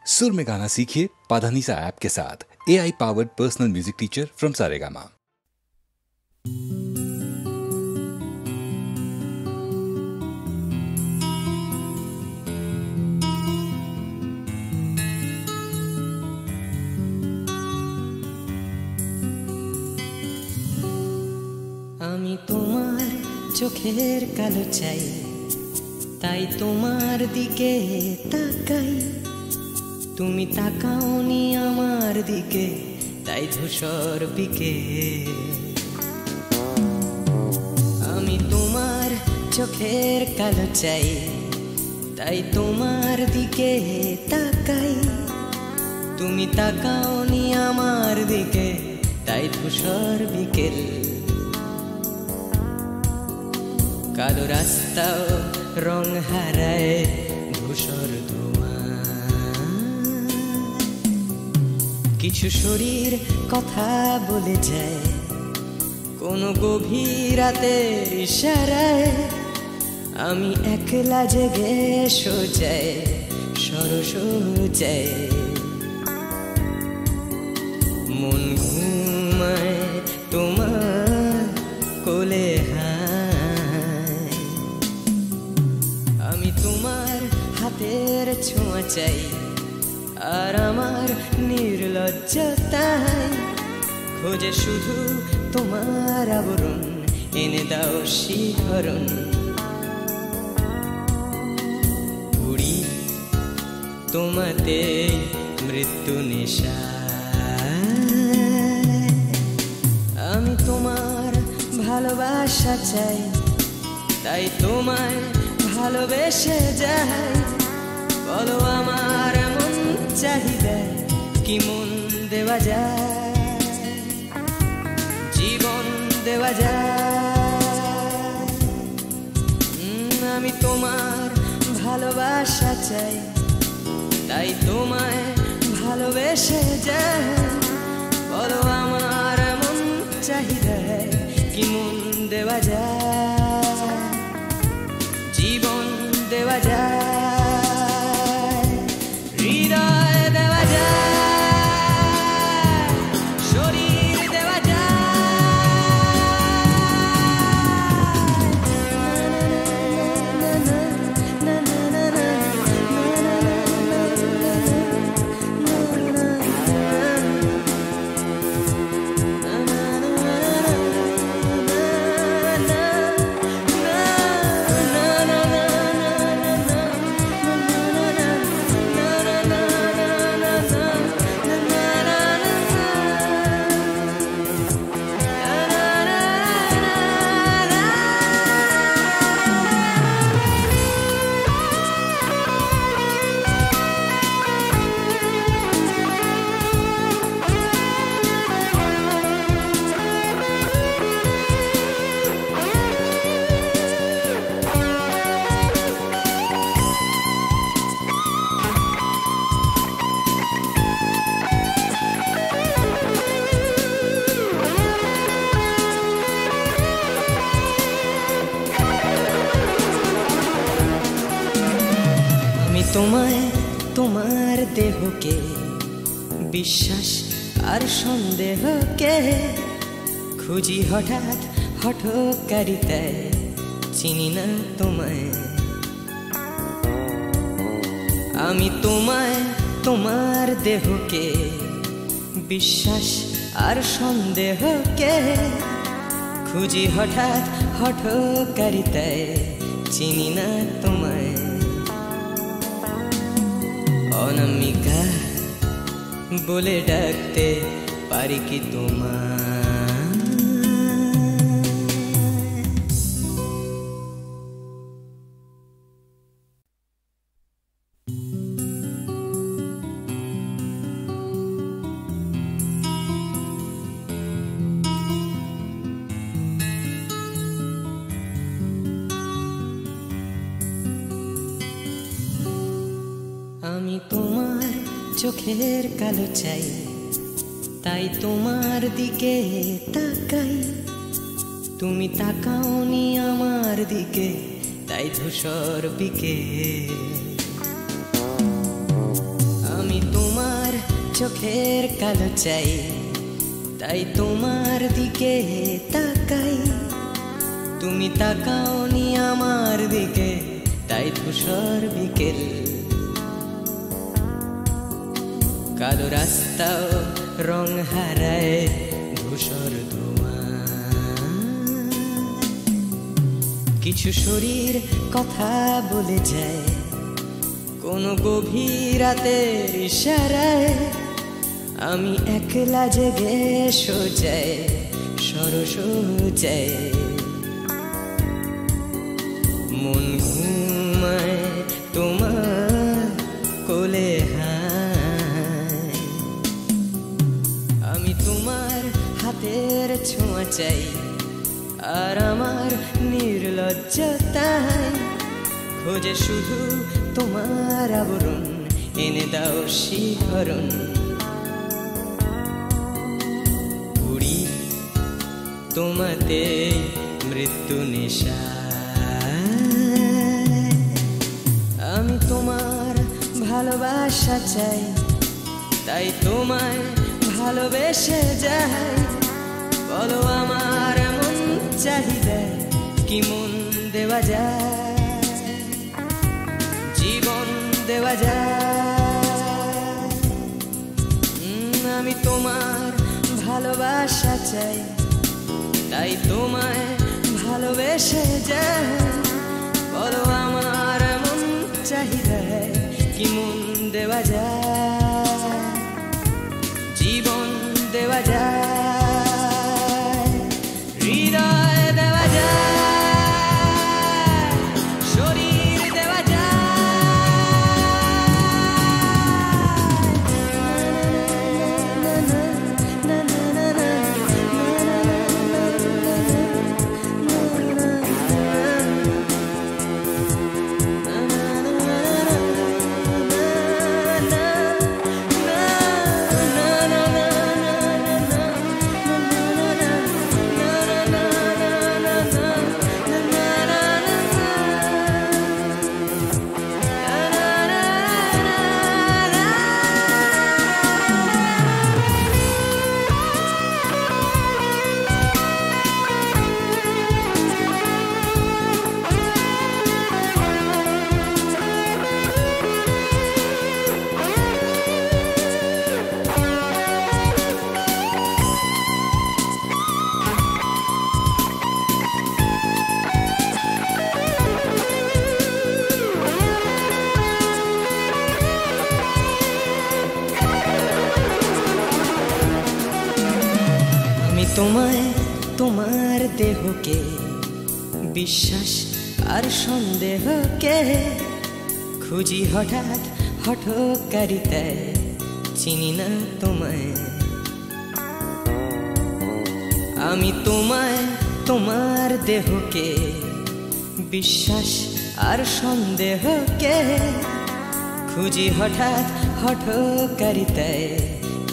सुर में गाना सीखिए पाधानीसा ऐप के साथ। AI powered personal music teacher from Saregama. আমি তোমার চোখের কালো চাই, তাই তোমার দিকে তাকাই। তুমি তাকাওনি আমার দিকে, তাই ধূসর বিকেল। আমি তোমার চোখের কালো চাই, তাই তোমার দিকে তাকাই। তুমি তাকাওনি আমার দিকে, তাই ধূসর বিকেল। কালো রাস্তাও রং হারায় ধূসর ধোঁয়া। কিছু শরীর কথা বলে যায় কোনো গভীর রাতের ইশারায়। আমি একলা জেগে সোজায় সরসোজায়। মন ঘুমায় তোমার কোলে হায়। আমি তোমার হাতের ছোঁয়া চাই, আর আমার নির্লজ্জতায় খোঁজে শুধু তোমার আবরণ। এনে দাও শিহরণ। উড়ি তোমাতে মৃত্যু নেশা। আমি তোমার ভালোবাসা চাই, তাই তোমায় ভালোবেসে যাই। বলো আমার মন চাহিদা কি মন দেওয়া যায়, জীবন দেওয়া যায়। আমি তোমার ভালোবাসা চাই, তাই তোমায় ভালোবেসে যাই। বলো আমার মন চাহিদা কি মন দেওয়া যায়, জীবন দেওয়া যায়, হৃদয় দেওয়া যায়, শরীর দেওয়া তোমায় তোমার দেহকে বিশ্বাস আর সন্দেহকে খুঁজি হঠাৎ হঠকারিতায়। চিনি না তোমায় আমি, তোমায় তোমার দেহকে বিশ্বাস আর সন্দেহকে খুঁজি হঠাৎ হঠকারিতায়। চিনি না তোমায় অনামিকা বলে ডাকতে পারি কি তোমায়? আমি তোমার চোখের কালো চাই, তাই তোমার দিকে তাকাই। তুমি তাকাওনি আমার দিকে, তাই ধূসর বিকেল। আমি চোখের কালো চাই, তাই তোমার দিকে তাকাই। তুমি তাকাওনি আমার দিকে, তাই ধূসর বিকেল। কালো রাস্তাও রং হারায় ধূসর ধোঁয়া। কিছু শরীর কথা বলে যায় কোনো গভীর রাতের ইশারায়। আমি একলা জেগে সোজায় সরস যায়। মন ঘুমায় তোমার কোলে হায়। আমি তোমার হাতের ছোঁয়া চাই, আর আমার নির্লজ্জতায় খোঁজে শুধু তোমার আবরণ। এনে দাও শিহরণ। উড়ি তোমাতে মৃত্যু নেশা। আমি তোমার ভালোবাসা চাই, তাই তোমায় ভালোবেসে যাই। বলো আমার এমন চাহিদা কি মন দেওয়া যায়, জীবন দেওয়া যায়। আমি তোমার ভালোবাসা চাই, তাই তোমায় ভালোবেসে যাই। বলো আমার এমন চাহিদা কি মন দেওয়া যায়, জীবন দেওয়া যায়, হৃদয় দেওয়া যায়, শরীর দেওয়া তোমায় তোমার দেহকে বিশ্বাস আর সন্দেহকে খুঁজি হঠাৎ হঠকারিতায় চিনি না তোমায়। আমি তোমায় তোমার দেহকে বিশ্বাস আর সন্দেহকে খুঁজি হঠাৎ হঠকারিতায়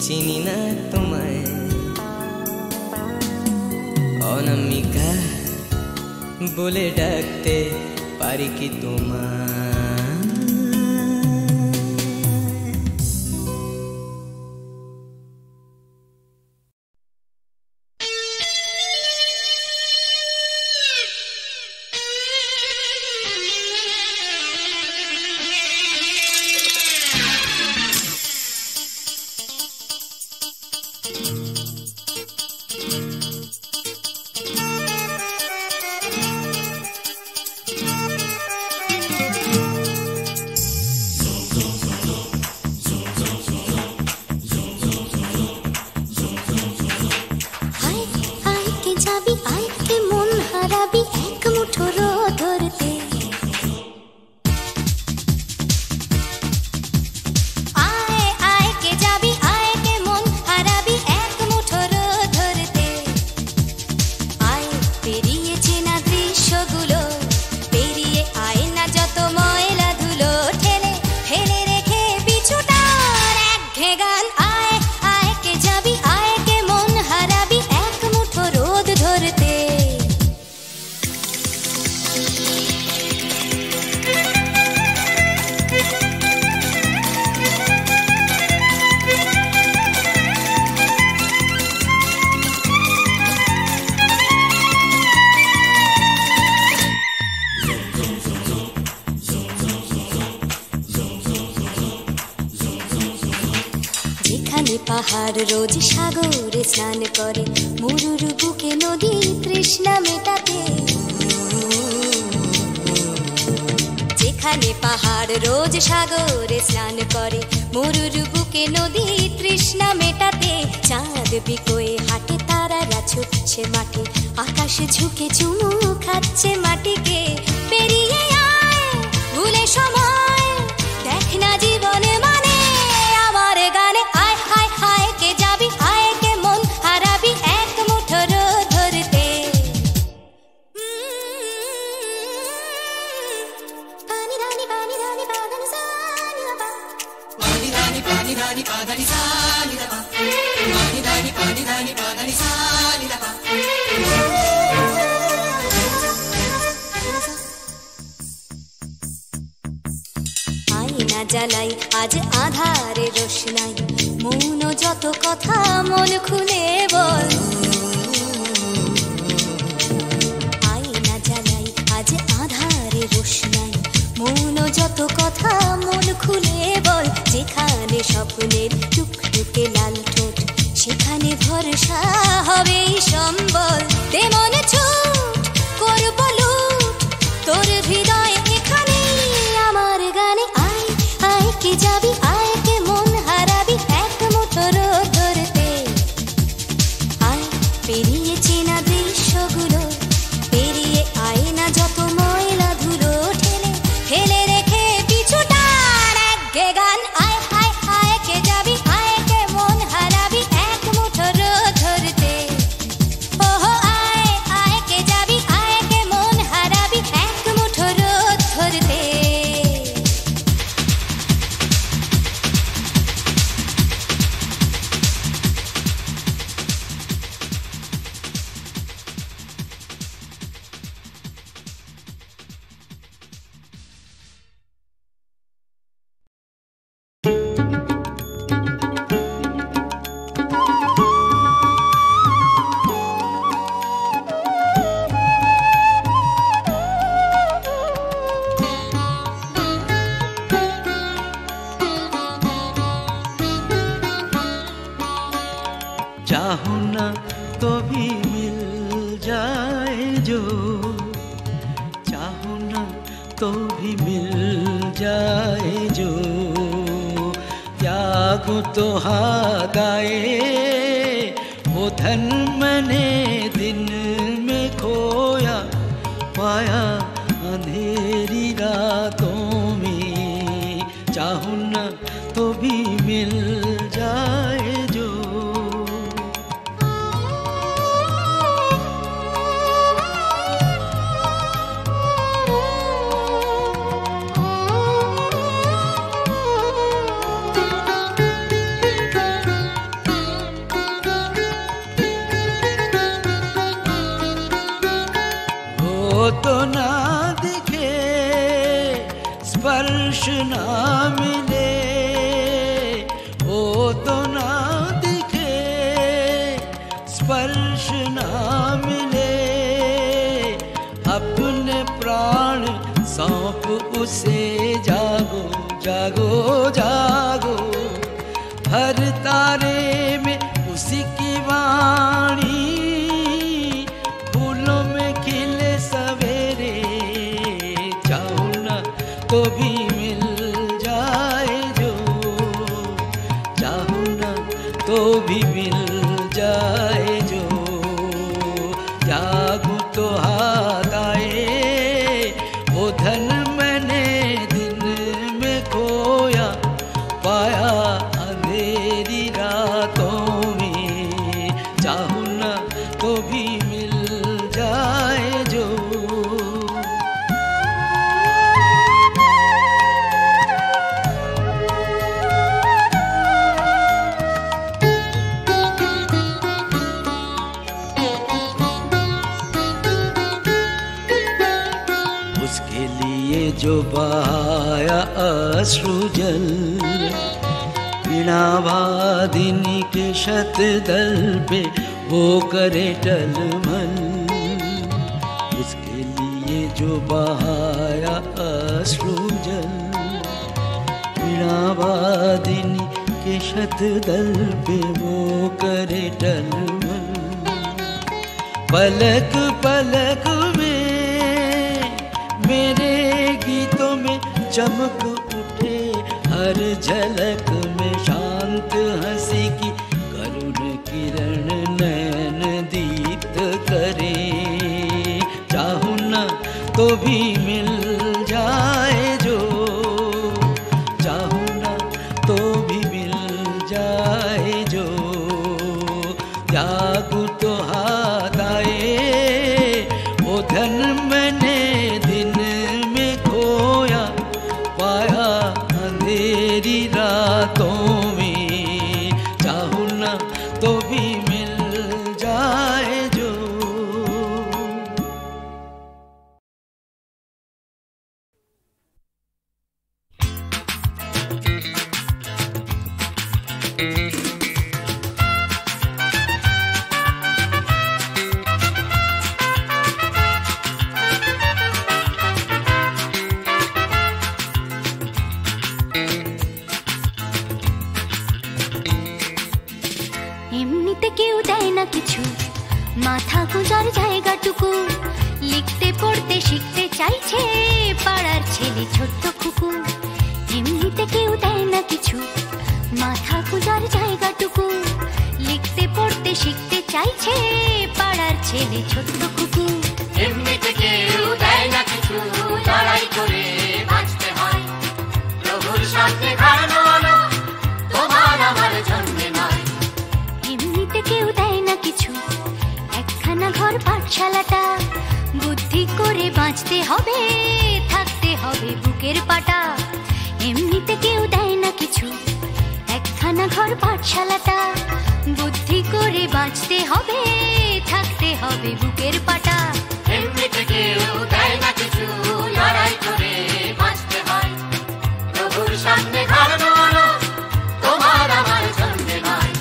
চিনি না তোমায়। অনামিকা বলে ডাকতে পারি কি তোমায়? আয় আয় কে যাবি আয় কে মন হারাবি এক যেখানে পাহাড় রোজ সাগরে স্নান করে, মরুর বুকে নদী তৃষ্ণা মেটাতে। যেখানে পাহাড় রোজ সাগরে স্নান করে, মরুর বুকে নদী তৃষ্ণা মেটাতে। চাঁদ বিকোয়ে হাটে, তারারা ছুটছে মাঠে, আকাশে ঝুঁকে চুমু খাচ্ছে মাটিকে। পেরিয়ে আয় ভুলে সময়, দেখ না জীবনে মানে আমার গানে। আয় হায় হায় কে যাবি, আয় কে মন হারাবি এক মুঠো রোদ ধরতে। পানি রানি পানি রানি পাদানি সানি রাপা, পানি রানি পাদানি সানি রাপা, পানি রানি পাদানি সানি রাপা। আয়না জ্বালাই আজ আধারে রোশনাই, মৌন যত কথা মন খুলে বল। আয়না জ্বালাই আজ আধারে রোশনাই, মৌন যত কথা মন খুলে বল। যেখানে স্বপ্নের টুকটুকে লাল ঠোঁট, সেখানে ভরসা হবে সম্বল। তেমন ছুট করব লুট তোর হৃদয় এখানে আমার গানে। আয় আয় কে যাবি, আয় কে মন হারাবি এক মুঠো রোদ ধরতে। আয় পেরিয়ে চেনা দৃশ্যগুলো, পেরিয়ে আয় না যত ময়লা ধুলো, ঠেলে ফেলে রেখে পিছুটার একঘে গান। আয় আয় আয় কে যাবি, আয় কে মন হারাবি এক মুঠো রোদ ধরতে। ওহো আয় আয় কে যাবি, আয় কে মন হারাবি এক মুঠো রোদ ধরতে। चाहो ना तो भी मिल जाए जो, चाहो ना तो भी मिल जाए जो। त्यागो तो हाथ आए वो धन मैंने दिन में खोया, पाया अंधेरी रातों में। चाहो ना तो भी मिल जाए जो। तो ना दिखे स्पर्श ना मिले, वो तो ना दिखे स्पर्श ना मिले। अपने प्राण सौंप उसे, जागो जागो जागो। हर तारे में उसी की वाणी, फूलों में खिले सवेरे। चाहो ना तो भी मिल जाए जो, चाहो ना तो भी मिल जाए जो। त्यागो तो हाथ आए वो धन मैंने दिन में खोया, पाया अंधेरी रातों में। चाहो ना तो भी मिल जाए जो। उसके लिए जो बहाया अश्रु जल, वीणावादिनी के शतदल पे वो करे टलमल। उसके लिए जो बहाया अश्रु जल, वीणावादिनी ये शतदल पे वो करे टलमल, पलक पलक में मेरे गीतों में चमक उठे, हर झलक में शांत हंसी की करुण किरण नयन दीप्त करे। चाहूं ना तो भी मिल जाए जो, चाहूं ना तो भी मिल जाए जो, त्यागू तो हाथ आए वो धन मैंने दिन में खोया, पाया अंधेरी रातों में। चाहूं ना तो भी मिल जाए जो। এমনিতে কেউ দেয় না কিছু, মাথা গোজার জায়গাটুকু, লিখতে পড়তে শিখতে চাইছে পাড়ার ছেলে ছোট্ট খুকু। এমনিতে কেউ দেয় না কিছু, মাথা গোজার জায়গাটুকু, লিখতে পড়তে শিখতে চাইছে পাড়ার ছেলে ছোট্ট খুকু। এমনিতে কেউ দেয় না কিছু, লড়াই করে বাঁচতে হয়, প্রভুর সাথে ঘাড়ানো আলো তোমার আমার জন্মে নয়। এমনিতে কেউ দেয় না কিছু, একখানা ঘর পাঠশালাটা, বুদ্ধি করে বাঁচতে হবে, থাকতে হবে বুকের পাটা। এমনিতে কেউ দেয় না কিছু, একখানা ঘর পাঠশালাটা, বুদ্ধি করে বাঁচতে হবে, থাকতে হবে বুকের পাটা। এমনিতে কেউ দেয় না কিছু, লড়াই করে বাঁচতে হয়, প্রভুর সামনে ঘাড়ানো আলো তোমার আমার জন্মে নয়।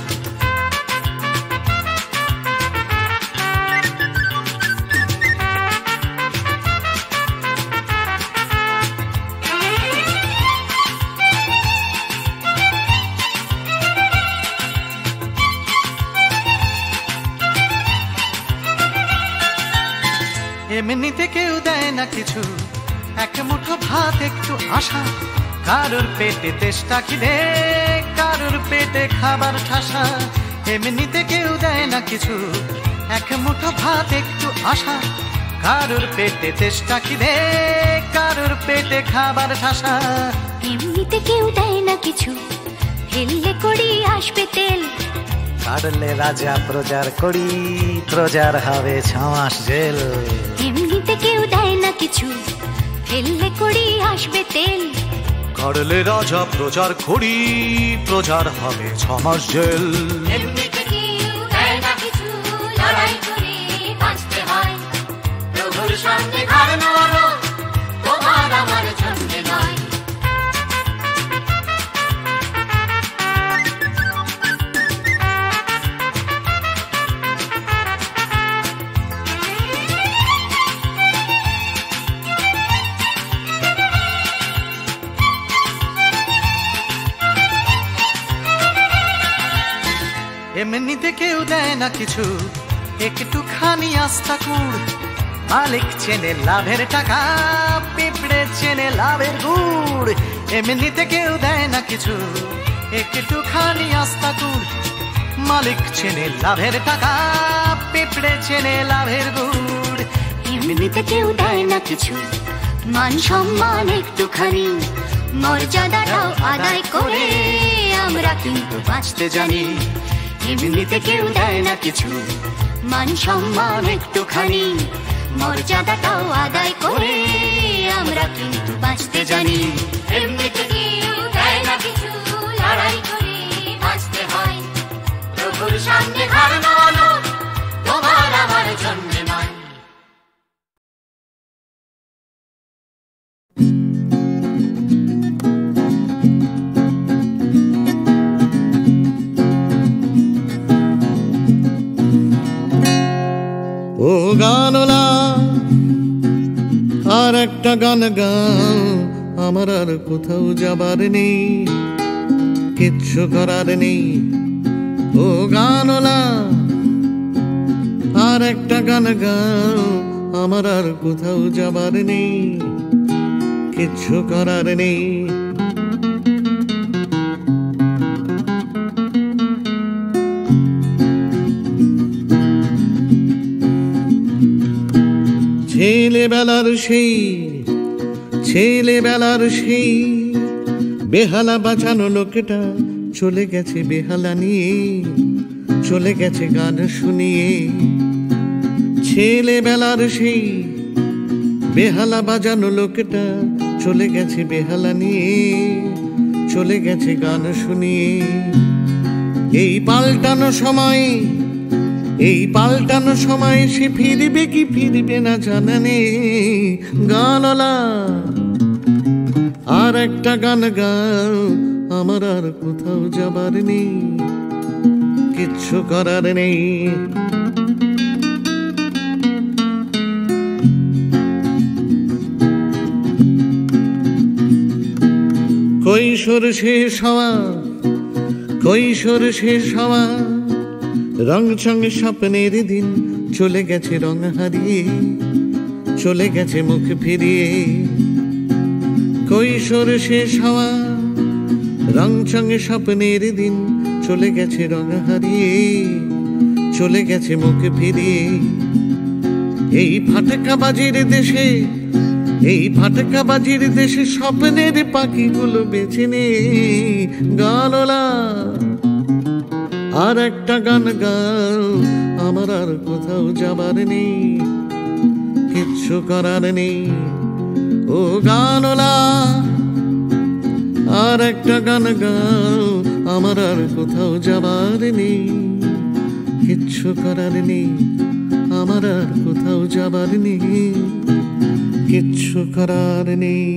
এমনিতে কেউ দেয় না কিছু, এক মুঠো ভাত একটু আশা, কারোর পেটে তেষ্টা খিদে, কারোর পেটে খাবার ঠাসা। এমনিতে কেউ দেয় না কিছু, এক মুঠো ভাত একটু আশা, কারোর পেটে তেষ্টা খিদে, কারোর পেটে খাবার ঠাসা। এমনিতে কেউ দেয় না কিছু, ফেললে করি আসবে তেল, কাটলে রাজা প্রচার করি, প্রচার হবে 6 মাস জেল। এমনিতে কেউ দেয় না কিছু, ফেললে করি আসবে তেল, কাটলে রাজা প্রচার করি, প্রচার হবে 6 মাস জেল। এমনিতে কেউ দেয় না কিছু, লড়াই করে বাঁচতে হয়, প্রভুর সামনে ঘাড়ানো আলো তোমার আমার জন্মে নয়। এমনিতে কেউ দেয় না কিছু, একটুখানি আস্থা কুড়, মালিক চেনে লাভের টাকা, পিঁপড়ে চেনে লাভের গুড়। এমনিতে কেউ দেয় না কিছু, একটুখানি আস্থা কুড়, মালিক চেনে লাভের টাকা, পিঁপড়ে চেনে লাভের গুড়। এমনিতে কেউ দেয় না কিছু, মান সম্মান একটুখানি, মর্যাদাটাও আদায় করে আমরা কিন্তু বাঁচতে জানি। এমনিতে কেউ দেয় না কিছু, মান সম্মান একটুখানি, মর্যাদাটাও আদায় করে আমরা কিন্তু বাঁচতে জানি। এমনিতে কেউ দেয় না কিছু, লড়াই করে বাঁচতে হয়, প্রভুর সামনে ঘাড়ানো আলো তোমার আমার জন্মে নয়। ও গানলা আর একটা গান গাও, আমার আর কোথাও যাবার নেই, কিচ্ছু করার নেই ও গানলা, আর একটা গান গাও, আমার আর কোথাও যাবার নেই, কিচ্ছু করার নেই। ছেলেবেলার সেই বেহালা বাঁচানো লোকটা চলে গেছে বেহালা নিয়ে, চলে গেছে গান শুনিয়ে। ছেলেবেলার সেই বেহালা বাজানো লোকটা চলে গেছে বেহালা নিয়ে, চলে গেছে গান শুনিয়ে। এই পাল্টানো সময় সে ফিরবে কি ফিরবে না জানা নেই। গানলা, আর একটা গান গাও, আমার আর কোথাও যাবার নেই, কিচ্ছু করার নেই। কৈশোর শেষ হওয়া রং চঙে স্বপ্নের দিন চলে গেছে রং হারিয়ে, চলে গেছে মুখ ফিরিয়ে। কৈশোর শেষ হওয়া রং চঙে স্বপ্নের দিন চলে গেছে রং হারিয়ে, চলে গেছে মুখ ফিরিয়ে। এই ফাটকাবাজির দেশে স্বপ্নের পাখিগুলো বেছে নে। গানলা, আর একটা গান গাও, আমার আর কোথাও যাবার নেই, কিচ্ছু করার নেই ও গানলা। আর একটা গান গাও, আমার আর কোথাও যাবার নেই, কিচ্ছু করার নেই, আমার আর কোথাও যাবার নেই, কিচ্ছু করার নেই।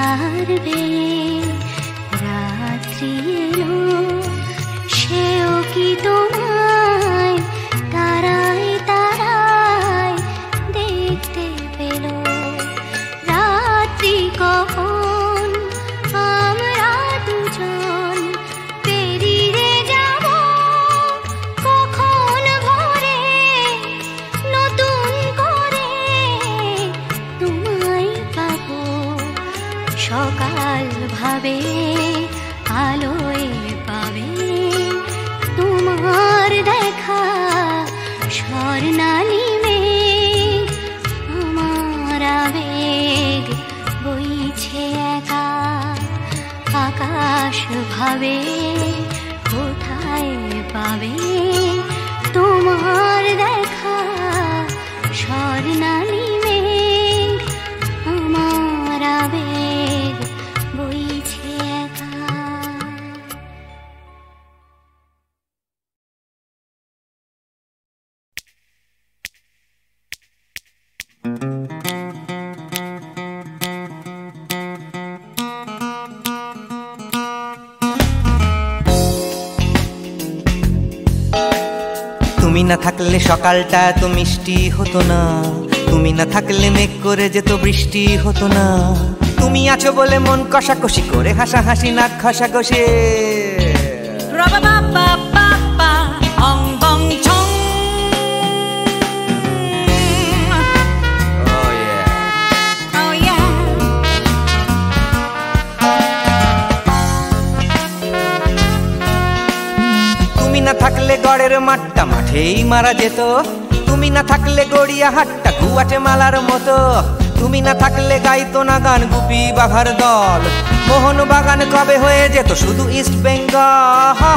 পারবে রাত্রি এলো সেও কি তোমায় তারায় তারায় দেখতে পেল রাত্রি কখন আমরা দুজন পেরিয়ে যাব কখন ভোরে নতুন করে তোমায় পাবো সকাল ভাবে আলোয় পাবে তোমার দেখা স্বর্ণালী মেঘ আমার আবেগ বইছে একা আকাশ ভাবে কোথায় পাবে তোমার দেখা স্বর্ণালী মেঘ আমার আবেগ বইছে একা। তুমি না থাকলে সকালটা এত মিষ্টি হতো না, তুমি না থাকলে মেঘ করে যেত বৃষ্টি হতো না। তুমি আছো বলে মন কষাকষি করে হাসাহাসি নাক ঘষাঘষি তুমি না থাকলে গড়ের মাঠটা মাঠেই মারা যেত, তুমি না থাকলে গড়িয়া হাটটা গুয়াটে মালার মতো। তুমি না থাকলে গাইতো না গান গুপি বাঘার দল, মোহন বাগান কবে হয়ে যেত শুধু ইস্ট বেঙ্গল।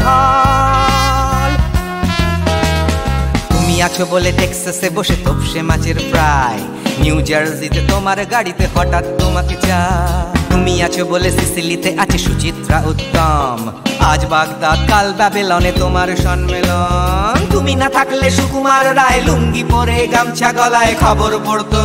তুমি আছো বলে টেক্সাসে বসে তপসে মাছের ফ্রাই, নিউ জার্সিতে তোমার গাড়িতে হঠাৎ তোমাকে চাই। তুমি আছো বলে সিসিলিতে আছে সুচিত্রা উত্তম, আজ বাগদাদ কাল ব্যাবিলনে তোমার সম্মেলন। তুমি না থাকলে সুকুমার রায় লুঙ্গি পরে গামছা গলায় খবর পড়তো।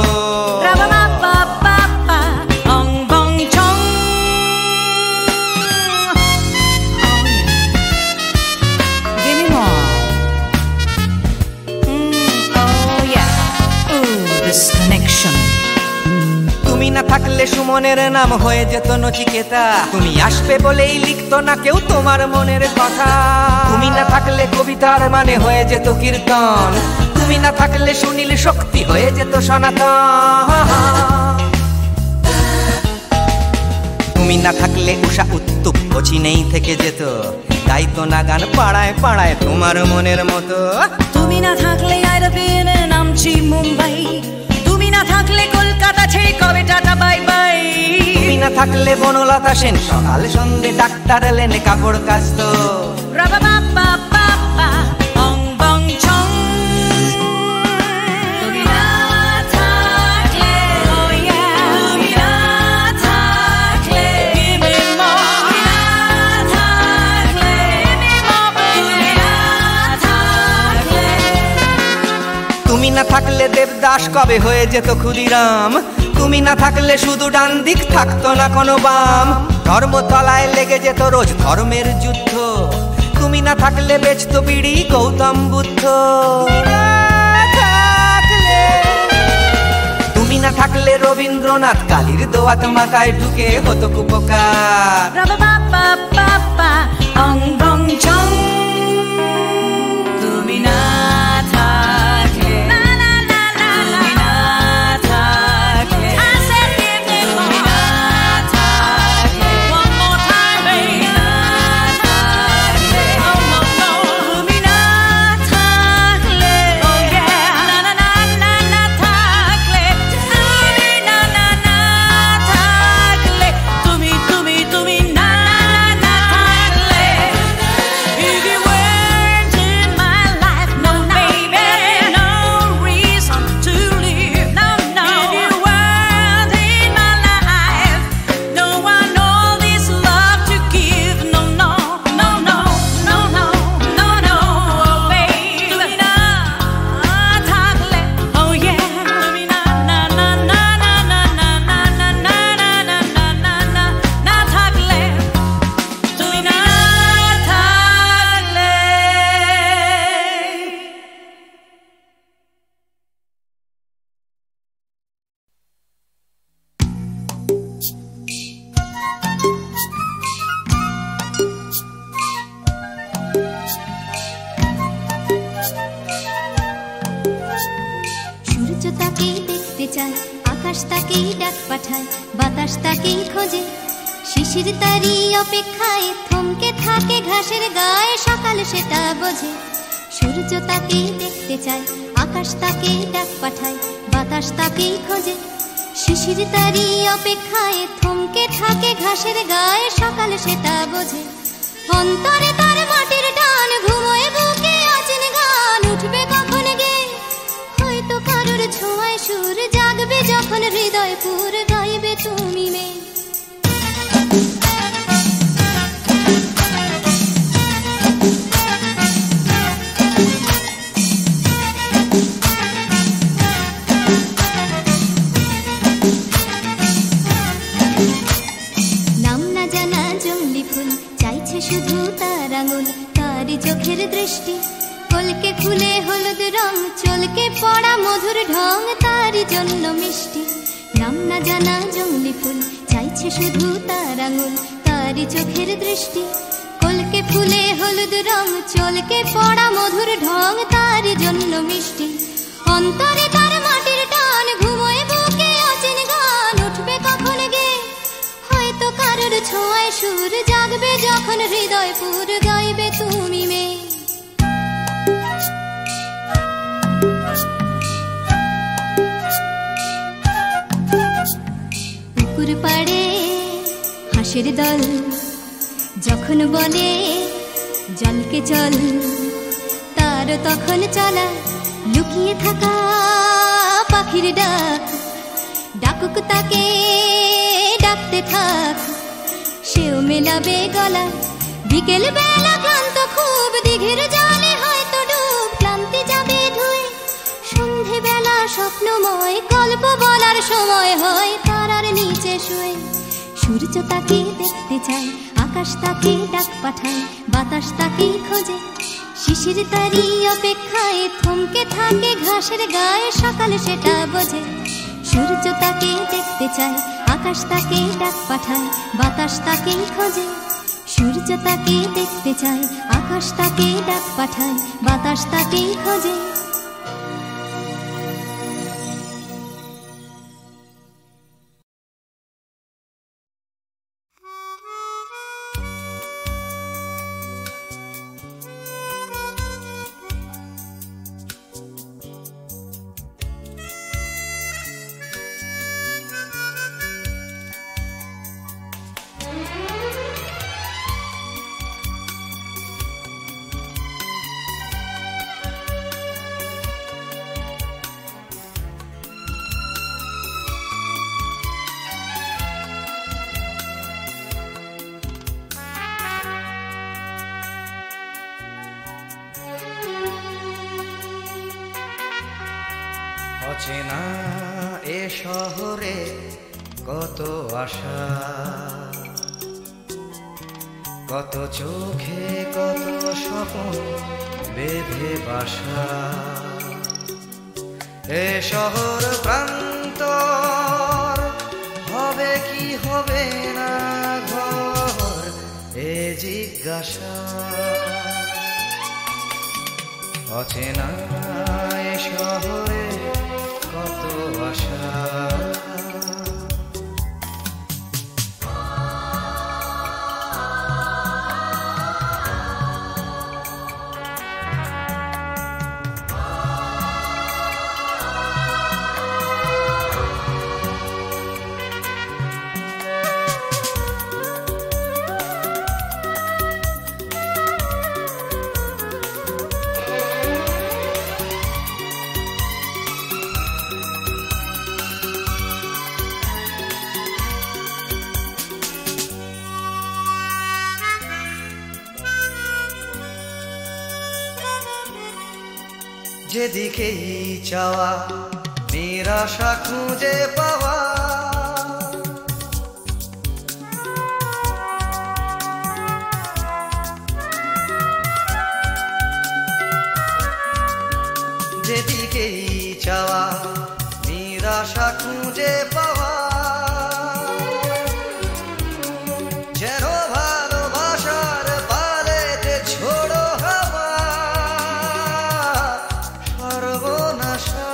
তুমি না থাকলে সুমনের নাম হয়ে যেত নচিকেতা, তুমি আসবে বলেই লিখতো না কেউ তোমার মনের কথা। তুমি না থাকলে কবিতার মানে হয়ে যেত কীর্তন, তুমি না থাকলে সুনীল শক্তি হয়ে যেত সনাতন। তুমি না থাকলে উষা উত্তুপ কোচিনেই থেকে যেত, গাইতো না গান পাড়ায় পাড়ায় তোমার মনের মতো। তুমি না থাকলে আইরবিনে নামছি মুম্বাই, তুমি না থাকলে কলকাতা ছেড়ে কবে টাটা বাই বাই। তুমি না থাকলে বনলতা সেন সকাল সন্ধে ডাক্তার লেনে কাপড় কাচতো। তুমি না থাকলে দেবদাস কবে হয়ে যেত ক্ষুদিরাম, তুমি না থাকলে শুধু ডান দিক থাকতো না কোনো বাম। ধর্মতলায় লেগে যেত রোজ ধর্মের যুদ্ধ, তুমি না থাকলে বেচতো বিড়ি গৌতম বুদ্ধ। তুমি না থাকলে রবীন্দ্রনাথ কালির দোয়াত মাথায় ঢুকে হতো কুপকার। তুমি না চায়, আকাশ তাকেই ডাক পাঠায়, বাতাস তাকেই খোঁজে। শিশির তারই অপেক্ষায় থমকে থাকে ঘাসের গায়ে, সকাল সেটা বোঝে। সূর্য তাকেই দেখতে চায়, আকাশ তাকেই ডাক পাঠায়, বাতাস তাকেই খোঁজে। শিশির তারই অপেক্ষায় থমকে থাকে ঘাসের গায়ে, সকাল সেটা বোঝে। অন্তরে তার মাটির টান, ঘুমোয় বুকে অচেন গান, উঠবে কখন গে হয়তো কারোর ছোঁয়ায় সুর, জাগবে যখন হৃদয় পুর, গাইবে তুমি মেয়ে। শুধু তার আঙুল, তারই চোখের দৃষ্টি, কলকে ফুলে হলুদ রং, চলকে পড়া মধুর ঢং, তারই জন্য মিষ্টি। নাম না জানা জংলি ফুল, চাইছে শুধু তার আঙুল, তারই চোখের দৃষ্টি, কলকে ফুলে হলুদ রং, চলকে পড়া মধুর ঢং, তারই জন্য মিষ্টি। অন্তরে তার মাটির টান, ঘুমোয় বুকে অচেন গান, উঠবে কখন গে হয়তো কারোর ছোঁয়ায় সুর, জাগবে যখন হৃদয় পুর, গাইবে তুমি মেয়ে। পুকুর পাড়ে হাঁসের দল যখন বলে জলকে চল, তার তখন চলা লুকিয়ে থাকা পাখির ডাক, ডাকুক তাকে ডাকতে থাক, সেও মেলাবে গলা। বিকেল বেলা ক্লান্ত খুব, দিঘির জলে হয়তো ডুব, ক্লান্তি যাবে ধুয়ে। সন্ধে বেলা স্বপ্নময়, গল্প বলার সময় হয় তারার নিচে শুয়ে। সূর্য তাকে দেখতে চায়, আকাশ তাকে ডাক পাঠায়, বাতাস তাকেই খোঁজে। শিশির তারই অপেক্ষায় থমকে থাকে ঘাসের গায়ে, সকাল সেটা বোঝে। সূর্য তাকে দেখতে চায়, আকাশ তাকে ডাক পাঠায়, বাতাস তাকেই খোঁজে। সূর্য তাকে দেখতে চায়, আকাশ তাকে ডাক পাঠায়, বাতাস তাকেই খোঁজে। অচেনা এ শহরে কত আশা, কত চোখে কত স্বপ্ন বেঁধে বাসা। এ শহর প্রান্তর হবে কি হবে না ঘর, এ জিজ্ঞাসা। অচেনা এ শহরে কত আশা। যেদিকেই চাওয়া নিরাশা খুঁজে পাওয়া, যেদিকেই চাওয়া নিরাশা খুঁজে পাওয়া। যেন ভালোবাসার পালেতে ছোড়ো হাওয়া, সর্বনাশা।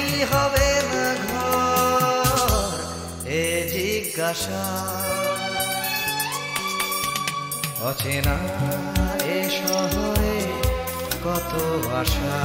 কি হবে না ঘর এ জিজ্ঞাসা অচেনা এ শহরে কত আশা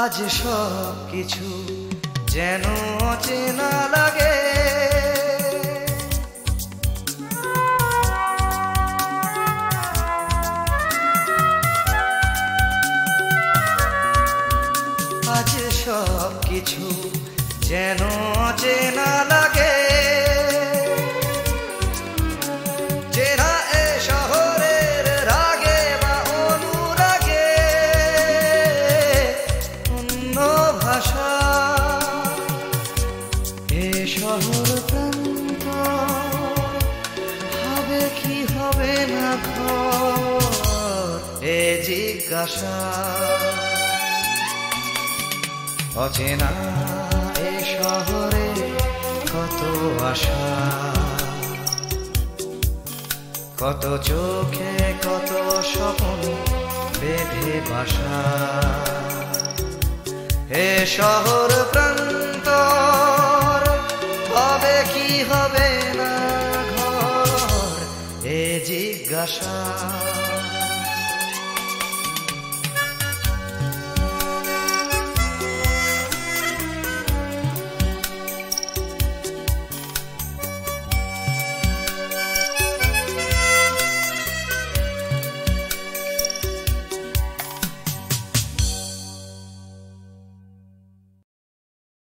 আজ সব কিছু যেন অচেনা লাগে আজ সব কিছু যেন অচেনা লাগে চেনা এ শহরের রাগে বা অনুরাগে অন্য ভাষা এ শহর প্রান্ত হবে কি হবে না ঘর এ জিজ্ঞাসা অচেনা এ শহরে কত আশা কত চোখে কত স্বপ্ন বেঁধে বাসা এ শহর প্রান্তর হবে কি হবে না ঘর এ জিজ্ঞাসা